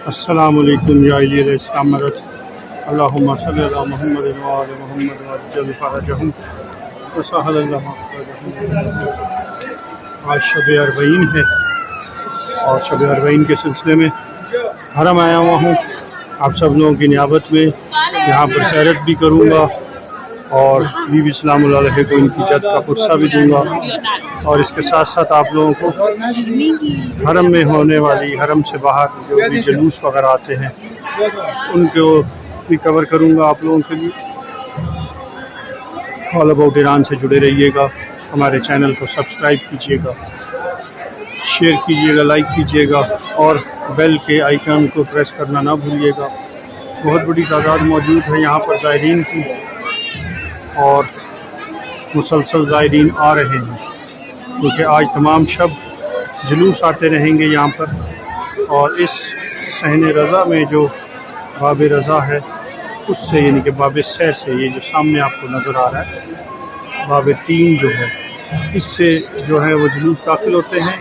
السلام علیکم یا علی علیہ السلام مدد اللہم صلی علی محمد و آل محمد وعجل فرجہم وسہل اللہ مخرجہم۔ آج شب اربعین ہے اور شب اربعین کے سلسلے میں حرم آیا ہوا ہوں۔ آپ سب لوگوں کی نیابت میں یہاں پر سیرت بھی کروں گا اور بی بی سلام اللہ علیہ کو ان کی جد کا پرسہ بھی دوں گا، اور اس کے ساتھ ساتھ آپ لوگوں کو حرم میں ہونے والی، حرم سے باہر جو بھی جلوس وغیرہ آتے ہیں ان کو بھی کور کروں گا آپ لوگوں کے لیے۔ آل اباؤٹ ایران سے جڑے رہیے گا، ہمارے چینل کو سبسکرائب کیجیے گا، شیئر کیجیے گا، لائک کیجیے گا اور بیل کے آئیکن کو پریس کرنا نہ بھولیے گا۔ بہت بڑی تعداد موجود ہے یہاں پر زائرین کی، اور مسلسل زائرین آ رہے ہیں کیونکہ آج تمام شب جلوس آتے رہیں گے یہاں پر۔ اور اس صحن رضا میں جو باب رضا ہے اس سے، یعنی کہ باب 6 سے، یہ جو سامنے آپ کو نظر آ رہا ہے باب 3 جو ہے، اس سے جو ہے وہ جلوس داخل ہوتے ہیں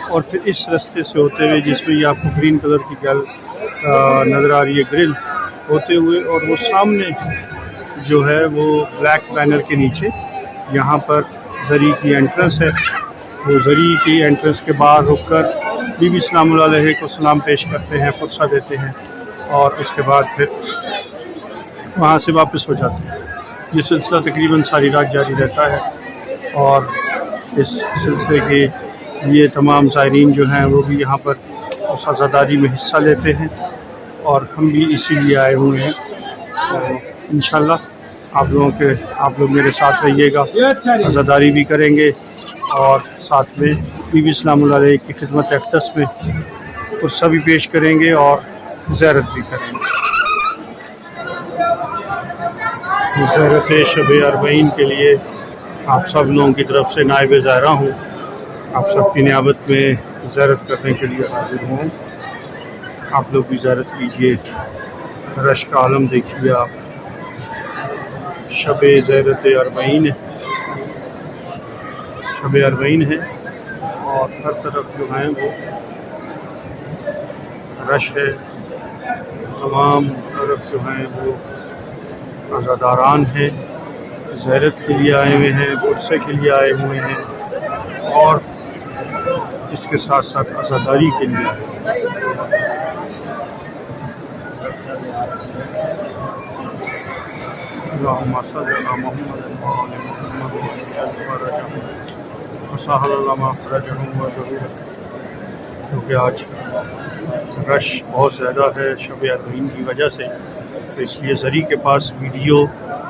اور پھر اس رستے سے ہوتے ہوئے، جس میں یہ آپ کو گرین کلر کی نظر آ رہی ہے گرل، ہوتے ہوئے، اور وہ سامنے جو ہے وہ بلیک بینر کے نیچے یہاں پر زری کی انٹرنس ہے۔ وہ زری کی انٹرنس کے باہر رک کر بی بی سلام اللہ علیہ کو سلام پیش کرتے ہیں، فرصہ دیتے ہیں، اور اس کے بعد پھر وہاں سے واپس ہو جاتے ہیں۔ یہ سلسلہ تقریباً ساری رات جاری رہتا ہے، اور اس سلسلے کے یہ تمام زائرین جو ہیں وہ بھی یہاں پر اس عزاداری میں حصہ لیتے ہیں، اور ہم بھی اسی لیے آئے ہوئے ہیں۔ انشاءاللہ آپ لوگ میرے ساتھ رہیے گا، عزاداری بھی کریں گے اور ساتھ میں بی بی سلام اللہ علیہ کی خدمت اقدس میں فرصہ بھی پیش کریں گے اور زیارت بھی کریں گے۔ زیارت شب اربعین کے لیے آپ سب لوگوں کی طرف سے نائب زائرہ ہوں، آپ سب کی نیابت میں زیارت کرنے کے لیے حاضر ہوں۔ آپ لوگ بھی زیارت کیجیے، رش کا عالم دیکھیے آپ۔ شب زیارت اربعین ہے اور ہر طرف جو ہیں وہ رش ہے، تمام طرف جو ہیں وہ عزاداران ہیں، زیارت کے لیے آئے ہوئے ہیں، پرسے کے لیے آئے ہوئے ہیں، اور اس کے ساتھ ساتھ عزاداری کے لیے آئے ہوئے ہیں۔ اللہم صلی علی محمد و آل محمد وعجل فرجہم وسہل اللہ مخرجہم وضرورت، کیونکہ آج رش بہت زیادہ ہے شب اربعین کی وجہ سے، تو اس لیے زری کے پاس ویڈیو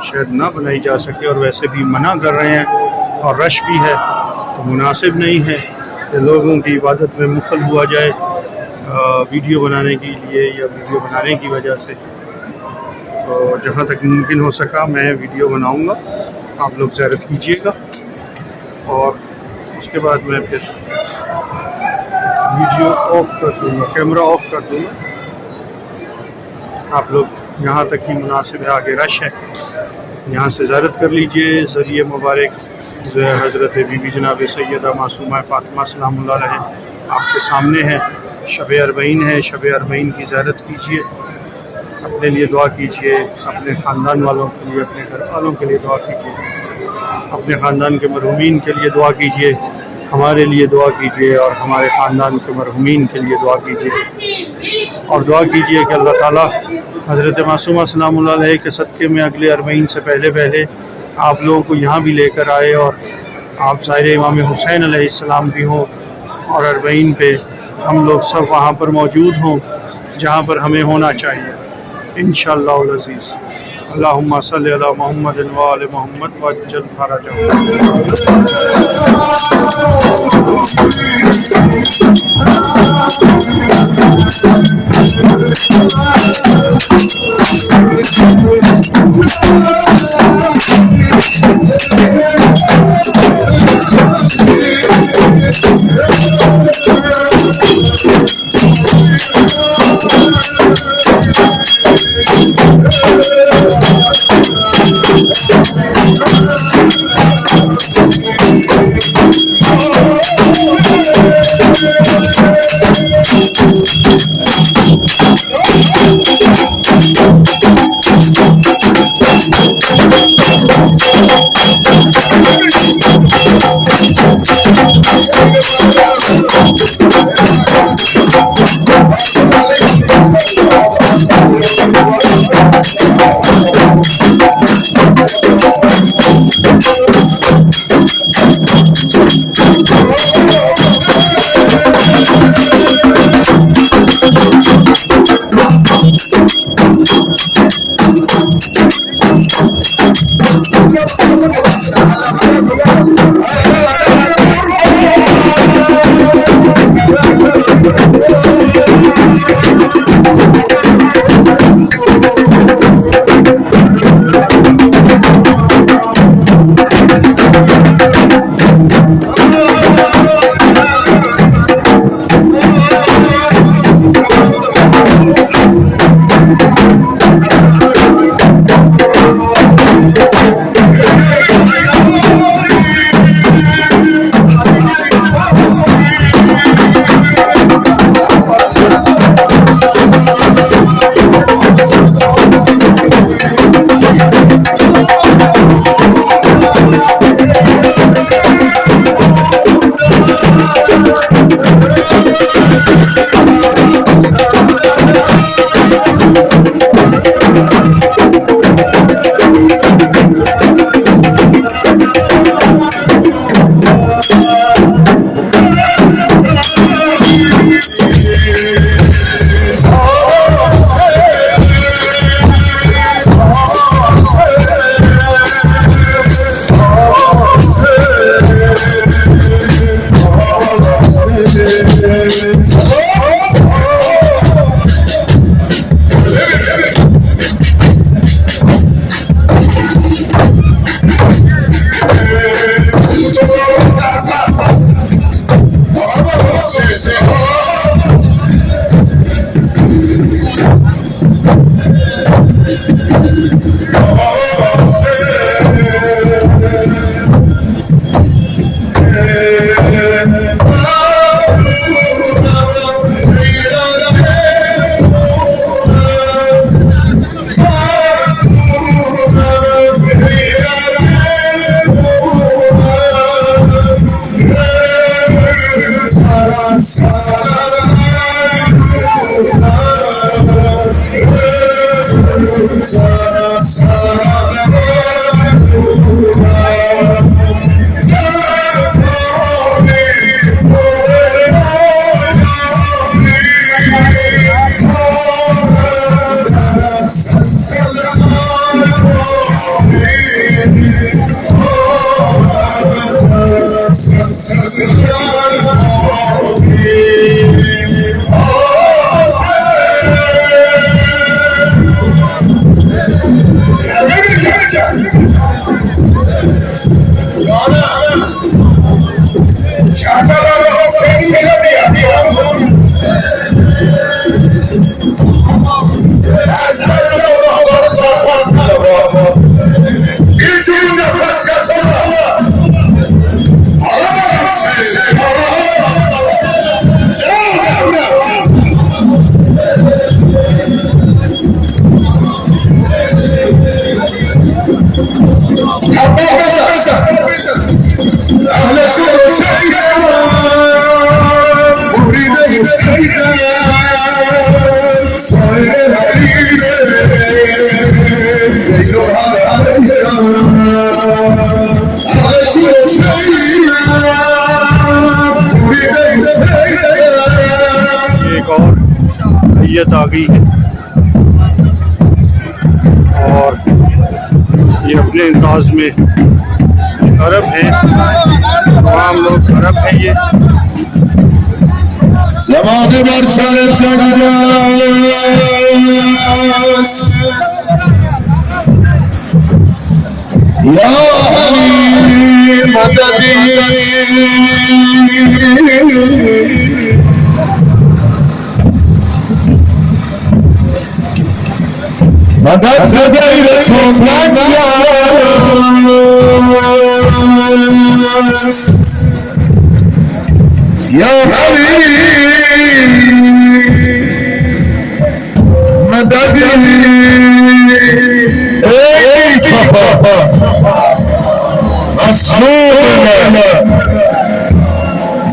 شاید نہ بنائی جا سکے، اور ویسے بھی منع کر رہے ہیں اور رش بھی ہے، تو مناسب نہیں ہے کہ لوگوں کی عبادت میں مخل ہوا جائے ویڈیو بنانے کے لیے یا ویڈیو بنانے کی وجہ سے۔ تو جہاں تک ممکن ہو سکا میں ویڈیو بناؤں گا، آپ لوگ زیارت کیجیے گا، اور اس کے بعد میں پھر ویڈیو آف کر دوں گا، کیمرہ آف کر دوں گا۔ آپ لوگ یہاں تک ہی مناسب ہے، آگے رش ہے، یہاں سے زیارت کر لیجئے۔ ذریعہ مبارک حضرت بی بی جناب سیدہ معصومہ فاطمہ سلام اللہ علیہ آپ کے سامنے ہے۔ شب اربعین ہے، شب اربعین کی زیارت کیجئے، اپنے لیے دعا کیجئے، اپنے خاندان والوں کے لیے، اپنے گھر والوں کے لیے دعا کیجئے، اپنے خاندان کے مرحومین کے لیے دعا کیجئے، ہمارے لیے دعا کیجئے، اور ہمارے خاندان کے مرحومین کے لیے دعا کیجئے، اور دعا کیجئے کہ اللہ تعالیٰ حضرت معصومہ سلام اللہ علیہ کے صدقے میں اگلے اربعین سے پہلے آپ لوگوں کو یہاں بھی لے کر آئے، اور آپ ظاہر امام حسین علیہ السلام بھی ہوں، اور اربعین پہ ہم لوگ سب وہاں پر موجود ہوں جہاں پر ہمیں ہونا چاہیے انشاءاللہ العزیز۔ اللہم صلی علی محمد و آل محمد وعجل فرجہم۔ हैयत आ गई है और ये अपने अंदाज में अरब है, तमाम लोग अरब है। ये زمان بر سر جنگاست یا علی مددی مدد ز غیر تو نگیست یا علی مددی ای کفا مسلوب علم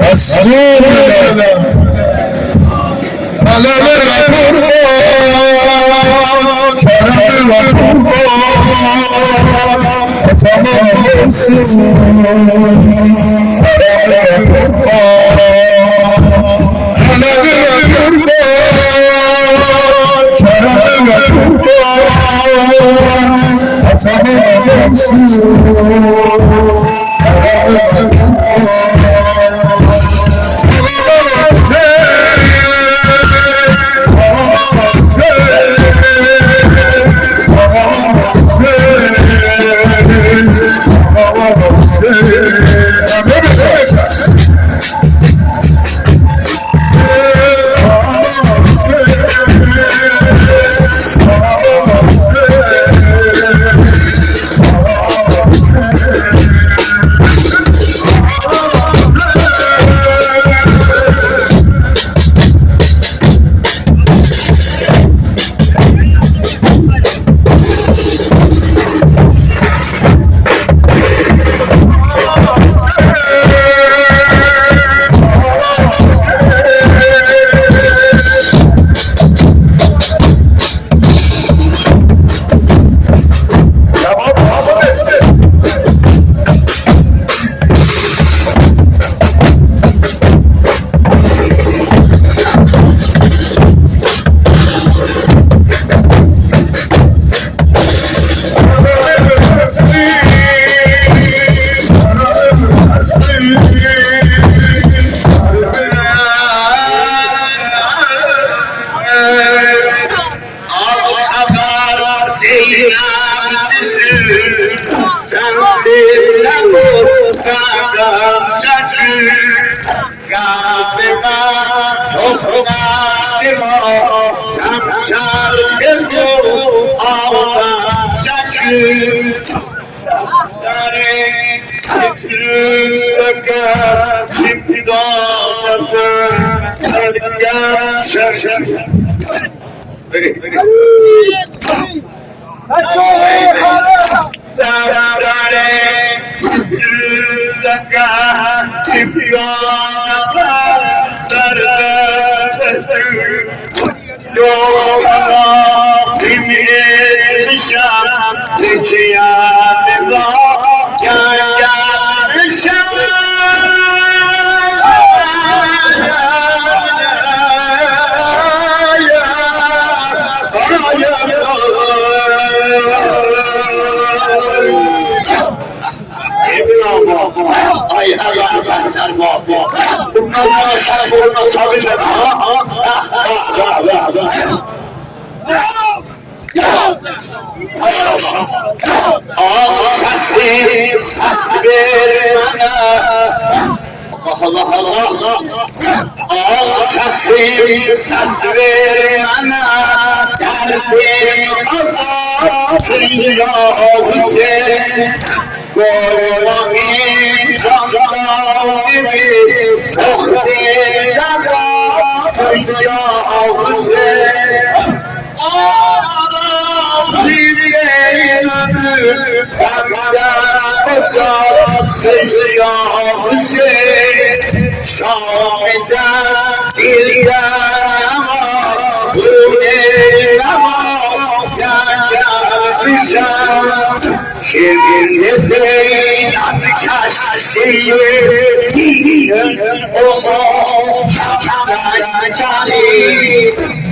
رفور کرم رفور تمام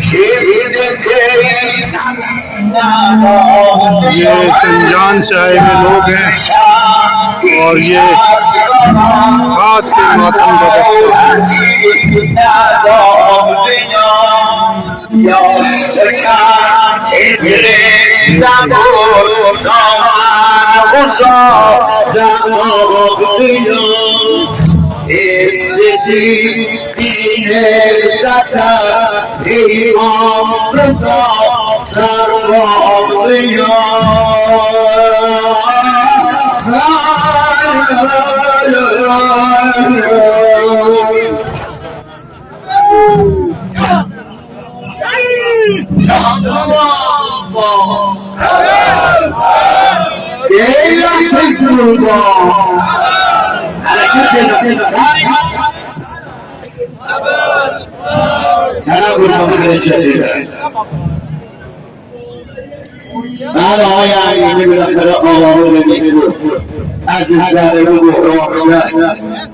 ये संजान से आए हुए लोग हैं और ये खास के मातम का दस्ता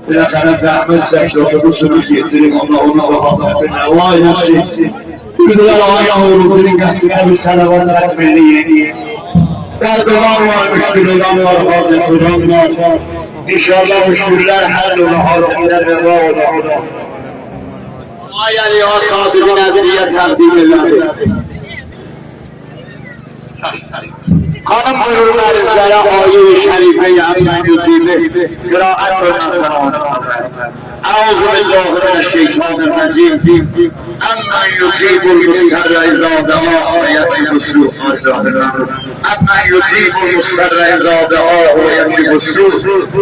بالاخره زحمت سشت اتوبوس رو گرفتیم الله حاضر نوای نشید میدونم آقای روزی قصیده به صلوات ملی در دوام ما مشکلات ما حاضر کنم انشاءالله مشکلات حل و حاضر در رضا و خدا آیا لیا صاحب نظریه تقدیم الله خانم حضور در آیه شریفه عبد مجیبه قرائت نصران اعوذ بالله من الشیطان الرجیم امن یجیب المضطر اذا دعاه و یکشف السوء امن یجیب المضطر اذا دعاه و یکشف السوء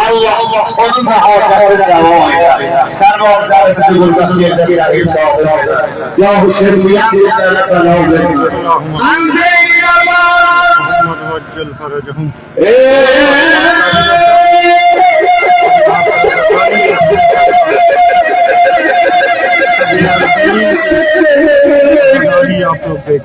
الله خانم حاضر دوای سرباز در بزرگی دستی صاحب یا حسینیت در بلاغ انزل وجل فرجهم आप लोग देख